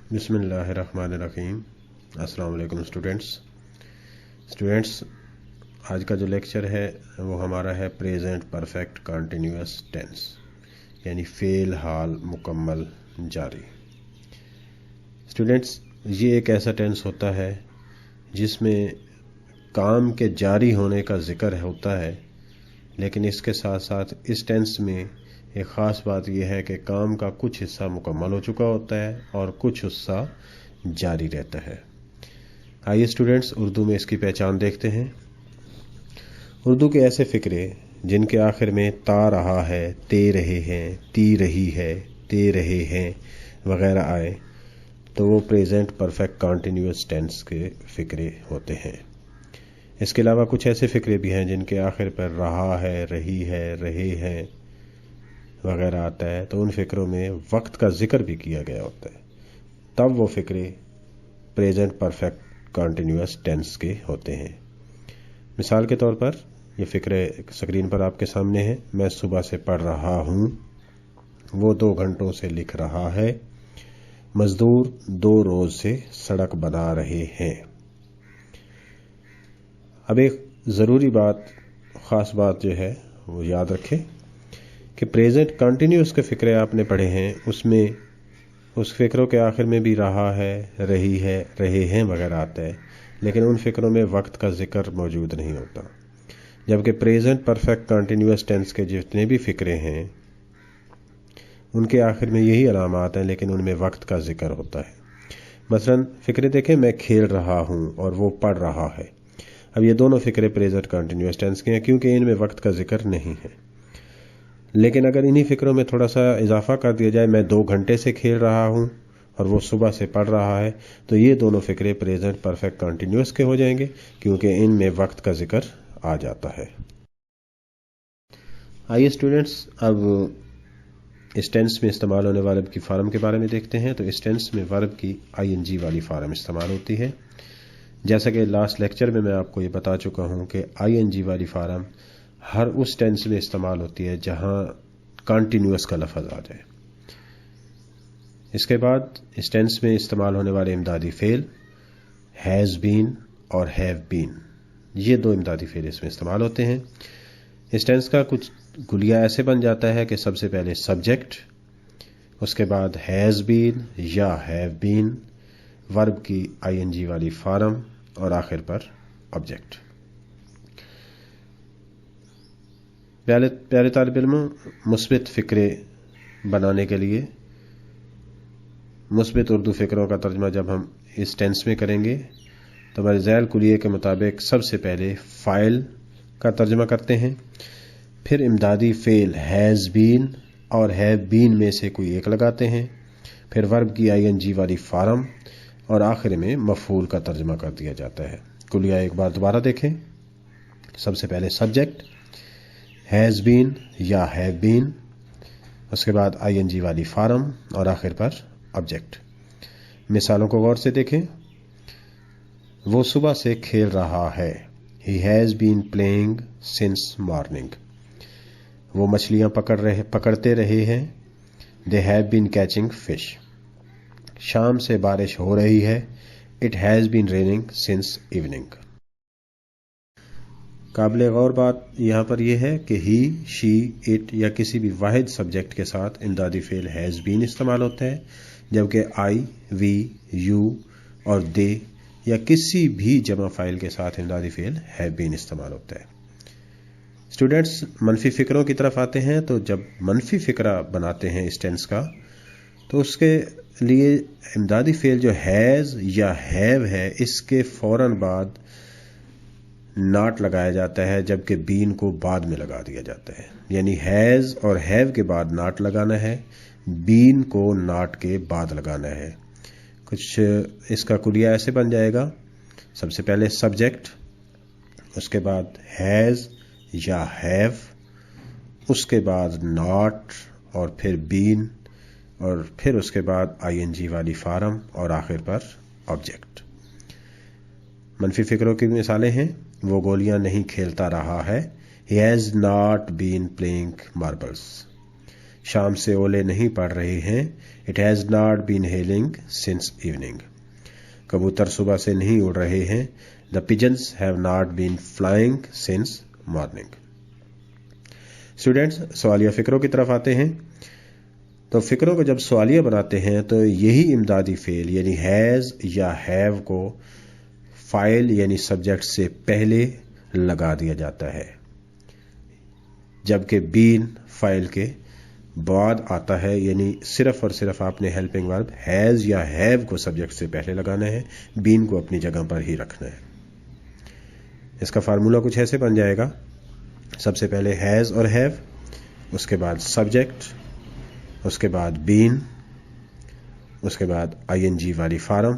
بسم اللہ الرحمن الرحیم۔ السلام علیکم اسٹوڈینٹس، آج کا جو لیکچر ہے وہ ہمارا ہے پریزنٹ پرفیکٹ کنٹینیوس ٹینس، یعنی فعل حال مکمل جاری۔ اسٹوڈینٹس، یہ ایک ایسا ٹینس ہوتا ہے جس میں کام کے جاری ہونے کا ذکر ہوتا ہے، لیکن اس کے ساتھ ساتھ اس ٹینس میں ایک خاص بات یہ ہے کہ کام کا کچھ حصہ مکمل ہو چکا ہوتا ہے اور کچھ حصہ جاری رہتا ہے۔ آئیے اسٹوڈینٹس اردو میں اس کی پہچان دیکھتے ہیں۔ اردو کے ایسے فقرے جن کے آخر میں تا رہا ہے، تے رہے ہیں، تی رہی ہے، تے رہے ہیں وغیرہ آئے تو وہ پریزنٹ پرفیکٹ کنٹینیوس ٹینس کے فقرے ہوتے ہیں۔ اس کے علاوہ کچھ ایسے فقرے بھی ہیں جن کے آخر پر رہا ہے، رہی ہے، رہے ہیں وغیرہ آتا ہے، تو ان فقروں میں وقت کا ذکر بھی کیا گیا ہوتا ہے، تب وہ فقرے پریزنٹ پرفیکٹ کنٹینیوس ٹینس کے ہوتے ہیں۔ مثال کے طور پر یہ فقرے اسکرین پر آپ کے سامنے ہیں۔ میں صبح سے پڑھ رہا ہوں، وہ 2 گھنٹوں سے لکھ رہا ہے، مزدور 2 روز سے سڑک بنا رہے ہیں۔ اب ایک ضروری بات، خاص بات جو ہے وہ یاد رکھیں کہ پریزنٹ کنٹینیوس کے فقرے آپ نے پڑھے ہیں، اس میں اس فقروں کے آخر میں بھی رہا ہے، رہی ہے، رہے ہیں وغیرہ آتا ہے، لیکن ان فقروں میں وقت کا ذکر موجود نہیں ہوتا، جبکہ پریزنٹ پرفیکٹ کنٹینیوس ٹینس کے جتنے بھی فقرے ہیں ان کے آخر میں یہی علامات ہیں، لیکن ان میں وقت کا ذکر ہوتا ہے۔ مثلا فقرے دیکھیں، میں کھیل رہا ہوں اور وہ پڑھ رہا ہے۔ اب یہ دونوں فقرے پریزنٹ کنٹینیوس ٹینس کے ہیں کیونکہ ان میں وقت کا ذکر نہیں ہے، لیکن اگر انہی فقروں میں تھوڑا سا اضافہ کر دیا جائے، میں 2 گھنٹے سے کھیل رہا ہوں اور وہ صبح سے پڑھ رہا ہے، تو یہ دونوں فقرے پریزنٹ پرفیکٹ کنٹینیوس کے ہو جائیں گے کیونکہ ان میں وقت کا ذکر آ جاتا ہے۔ آئیے اسٹوڈینٹس اب اس ٹینس میں استعمال ہونے والے ورب کی فارم کے بارے میں دیکھتے ہیں۔ تو اس ٹینس میں ورب کی ING والی فارم استعمال ہوتی ہے۔ جیسا کہ لاسٹ لیکچر میں آپ کو یہ بتا چکا ہوں کہ ING والی فارم ہر اس ٹینس میں استعمال ہوتی ہے جہاں کنٹینیوس کا لفظ آ جائے۔ اس کے بعد اس ٹینس میں استعمال ہونے والے امدادی فعل ہیز بین اور ہیو بین، یہ 2 امدادی فعل اس میں استعمال ہوتے ہیں۔ اس ٹینس کا کچھ گلیہ ایسے بن جاتا ہے کہ سب سے پہلے سبجیکٹ، اس کے بعد ہیز بین یا ہیو بین، ورب کی ING والی فارم اور آخر پر آبجیکٹ۔ پیارے طالب علموں، مثبت فقرے بنانے کے لیے مثبت اردو فقروں کا ترجمہ جب ہم اس ٹینس میں کریں گے تو ہمارے ذیل کلیے کے مطابق سب سے پہلے فاعل کا ترجمہ کرتے ہیں، پھر امدادی فعل ہیز بین اور ہیو بین میں سے کوئی ایک لگاتے ہیں، پھر ورب کی ING والی فارم اور آخر میں مفعول کا ترجمہ کر دیا جاتا ہے۔ کلیہ ایک بار دوبارہ دیکھیں۔ سب سے پہلے سبجیکٹ ہیز بین یا ہیو بین، اس کے بعد ING والی فارم اور آخر پر آبجیکٹ۔ مثالوں کو غور سے دیکھیں۔ وہ صبح سے کھیل رہا ہے، He has been playing since morning۔ وہ مچھلیاں پکڑتے رہے ہیں، They have been catching fish۔ شام سے بارش ہو رہی ہے، It has been raining since evening۔ قابل غور بات یہاں پر یہ ہے کہ ہی، شی، اٹ یا کسی بھی واحد سبجیکٹ کے ساتھ امدادی فعل ہیز بین استعمال ہوتا ہے، جبکہ آئی، وی، یو اور دے یا کسی بھی جمع فاعل کے ساتھ امدادی فعل ہیو بین استعمال ہوتا ہے۔ اسٹوڈینٹس، منفی فقروں کی طرف آتے ہیں۔ تو جب منفی فقرہ بناتے ہیں اس ٹینس کا تو اس کے لیے امدادی فعل جو ہیز یا ہیو ہے اس کے فوراً بعد ناٹ لگایا جاتا ہے، جبکہ بین کو بعد میں لگا دیا جاتا ہے، یعنی ہیز اور ہیو کے بعد ناٹ لگانا ہے، بین کو ناٹ کے بعد لگانا ہے۔ کچھ اس کا کلیہ ایسے بن جائے گا، سب سے پہلے سبجیکٹ، اس کے بعد ہیز یا ہیو، اس کے بعد ناٹ اور پھر بین اور پھر اس کے بعد ING والی فارم اور آخر پر آبجیکٹ۔ منفی فقروں کی مثالیں ہیں، وہ گولیاں نہیں کھیلتا رہا ہے، He has not been playing marbles۔ شام سے اولے نہیں پڑ رہے ہیں. It has not been hailing since evening. کبوتر صبح سے نہیں اڑ رہے ہیں. The pigeons have not been flying since morning. Students سوالیہ فکروں کی طرف آتے ہیں. تو فکروں کو جب سوالیہ بناتے ہیں تو یہی امدادی فعل یعنی ہیز یا ہیو کو فاعل یعنی سبجیکٹ سے پہلے لگا دیا جاتا ہے، جبکہ بین فاعل کے بعد آتا ہے. یعنی صرف اور صرف آپ نے ہیلپنگ ورب ہیز یا ہیو کو سبجیکٹ سے پہلے لگانا ہے، بین کو اپنی جگہ پر ہی رکھنا ہے. اس کا فارمولا کچھ ایسے بن جائے گا. سب سے پہلے ہیز اور ہیو، اس کے بعد سبجیکٹ، اس کے بعد بین، اس کے بعد آئی این جی والی فارم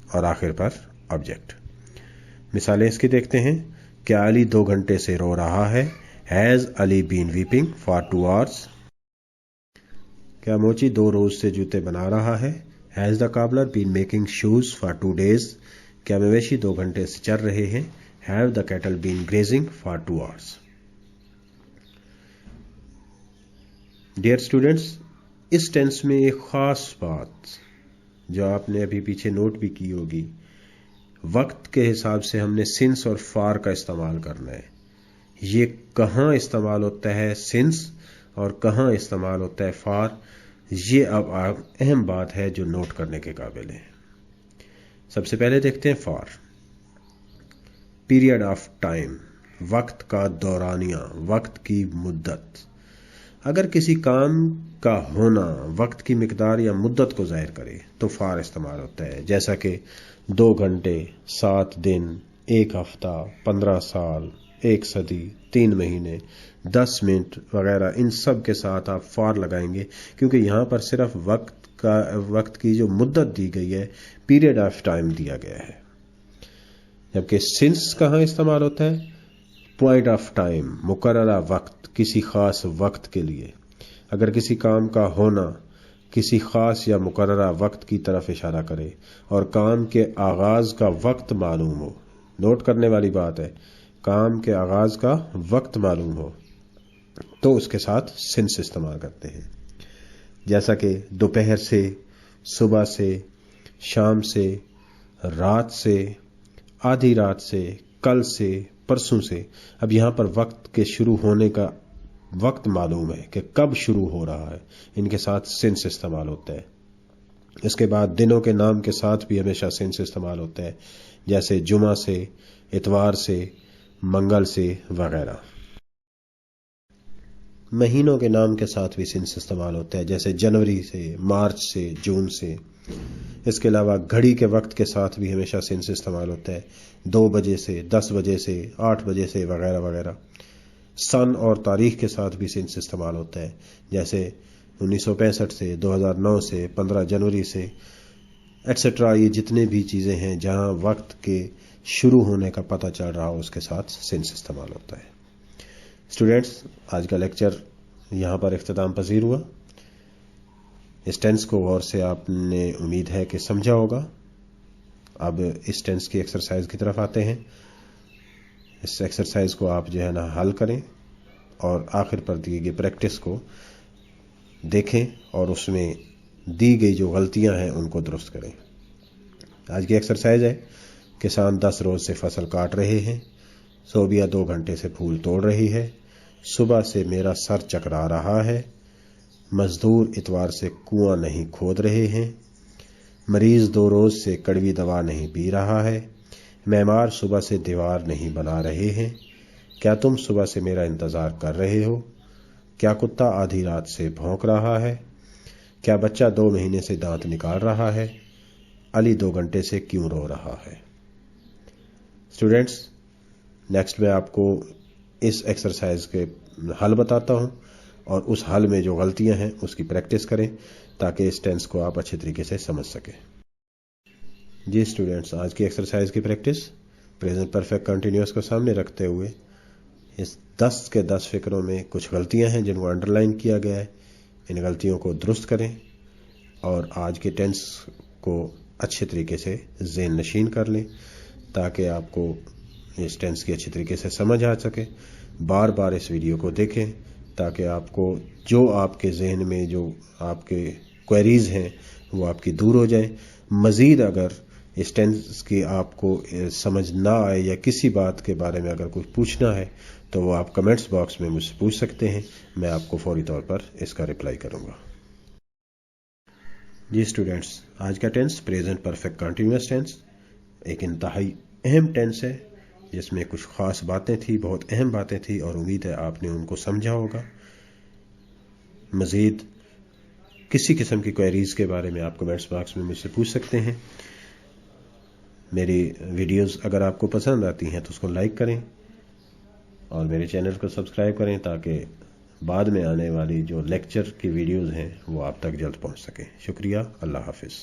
اور آخر پر آبجیکٹ. مثالیں اس کی دیکھتے ہیں. کیا علی 2 گھنٹے سے رو رہا ہے؟ Has Ali been vaping for 2 hours. کیا موچی 2 روز سے جوتے بنا رہا ہے؟ Has the cobbler been making shoes for 2 days. کیا مویشی 2 گھنٹے سے چر رہے ہیں؟ Have the cattle been grazing for 2 hours. Dear students, اس ٹینس میں ایک خاص بات جو آپ نے ابھی پیچھے نوٹ بھی کی ہوگی، وقت کے حساب سے ہم نے سنس اور فار کا استعمال کرنا ہے. یہ کہاں استعمال ہوتا ہے سنس اور کہاں استعمال ہوتا ہے فار، یہ اب اہم بات ہے جو نوٹ کرنے کے قابل ہے. سب سے پہلے دیکھتے ہیں فار. پیریڈ آف ٹائم، وقت کا دورانیہ، وقت کی مدت. اگر کسی کام کا ہونا وقت کی مقدار یا مدت کو ظاہر کرے تو فار استعمال ہوتا ہے. جیسا کہ 2 گھنٹے، 7 دن، 1 ہفتہ، 15 سال، 1 صدی، 3 مہینے، 10 منٹ وغیرہ، ان سب کے ساتھ آپ فار لگائیں گے کیونکہ یہاں پر صرف وقت کی جو مدت دی گئی ہے، پیریڈ آف ٹائم دیا گیا ہے. جبکہ سنس کہاں استعمال ہوتا ہے؟ پوائنٹ آف ٹائم، مقررہ وقت، کسی خاص وقت کے لیے. اگر کسی کام کا ہونا کسی خاص یا مقررہ وقت کی طرف اشارہ کرے اور کام کے آغاز کا وقت معلوم ہو، نوٹ کرنے والی بات ہے، کام کے آغاز کا وقت معلوم ہو تو اس کے ساتھ سنس استعمال کرتے ہیں. جیسا کہ دوپہر سے، صبح سے، شام سے، رات سے، آدھی رات سے، کل سے، پرسوں سے. اب یہاں پر وقت کے شروع ہونے کا وقت معلوم ہے کہ کب شروع ہو رہا ہے، ان کے ساتھ سنس استعمال ہوتا ہے. اس کے بعد دنوں کے نام کے ساتھ بھی ہمیشہ سنس استعمال ہوتا ہے، جیسے جمعہ سے، اتوار سے، منگل سے وغیرہ. مہینوں کے نام کے ساتھ بھی سنس استعمال ہوتا ہے، جیسے جنوری سے، مارچ سے، جون سے. اس کے علاوہ گھڑی کے وقت کے ساتھ بھی ہمیشہ سنس استعمال ہوتا ہے، 2 بجے سے، 10 بجے سے، 8 بجے سے وغیرہ وغیرہ. سن اور تاریخ کے ساتھ بھی سنس استعمال ہوتا ہے، جیسے 1965 سے، 2009 سے، 15 جنوری سے ایٹسٹرا. یہ جتنے بھی چیزیں ہیں جہاں وقت کے شروع ہونے کا پتہ چل رہا ہو اس کے ساتھ سنس استعمال ہوتا ہے. اسٹوڈینٹس، آج کا لیکچر یہاں پر اختتام پذیر ہوا. اس ٹینس کو غور سے آپ نے امید ہے کہ سمجھا ہوگا. اب اس ٹینس کی ایکسرسائز کی طرف آتے ہیں. اس ایکسرسائز کو آپ جو ہے نا حل کریں اور آخر پر دی گئی پریکٹس کو دیکھیں اور اس میں دی گئی جو غلطیاں ہیں ان کو درست کریں. آج کی ایکسرسائز ہے، کسان 10 روز سے فصل کاٹ رہے ہیں، صوبیہ 2 گھنٹے سے پھول توڑ رہی ہے، صبح سے میرا سر چکرا رہا ہے، مزدور اتوار سے کنواں نہیں کھود رہے ہیں، مریض 2 روز سے کڑوی دوا نہیں پی رہا ہے، معمار صبح سے دیوار نہیں بنا رہے ہیں. کیا تم صبح سے میرا انتظار کر رہے ہو؟ کیا کتا آدھی رات سے بھونک رہا ہے؟ کیا بچہ 2 مہینے سے دانت نکال رہا ہے؟ علی 2 گھنٹے سے کیوں رو رہا ہے؟ اسٹوڈینٹس، نیکسٹ میں آپ کو اس ایکسرسائز کے حل بتاتا ہوں اور اس حل میں جو غلطیاں ہیں اس کی پریکٹس کریں تاکہ اس ٹینس کو آپ اچھے طریقے سے سمجھ سکیں. جی اسٹوڈینٹس، آج کی ایکسرسائز کی پریکٹس پریزنٹ پرفیکٹ کنٹینیوس کو سامنے رکھتے ہوئے اس 10 کے 10 فکروں میں کچھ غلطیاں ہیں جن کو انڈر لائن کیا گیا ہے، ان غلطیوں کو درست کریں اور آج کے ٹینس کو اچھے طریقے سے ذہن نشین کر لیں تاکہ آپ کو اس ٹینس کی اچھی طریقے سے سمجھ آ سکے. بار بار اس ویڈیو کو دیکھیں تاکہ آپ کو جو آپ کے ذہن میں جو آپ کے کوئریز ہیں وہ آپ کی دور ہو جائیں. مزید اگر اس ٹینس کی آپ کو سمجھ نہ آئے یا کسی بات کے بارے میں اگر کچھ پوچھنا ہے تو وہ آپ کمنٹس باکس میں مجھ سے پوچھ سکتے ہیں. میں آپ کو فوری طور پر اس کا رپلائی کروں گا. جی اسٹوڈینٹس، آج کا tense present perfect continuous tense ایک انتہائی اہم ٹینس ہے جس میں کچھ خاص باتیں تھیں، بہت اہم باتیں تھیں، اور امید ہے آپ نے ان کو سمجھا ہوگا. مزید کسی قسم کی کوئریز کے بارے میں آپ کمنٹس باکس میں مجھ سے پوچھ سکتے ہیں. میری ویڈیوز اگر آپ کو پسند آتی ہیں تو اس کو لائک کریں اور میرے چینل کو سبسکرائب کریں تاکہ بعد میں آنے والی جو لیکچر کی ویڈیوز ہیں وہ آپ تک جلد پہنچ سکیں. شکریہ. اللہ حافظ.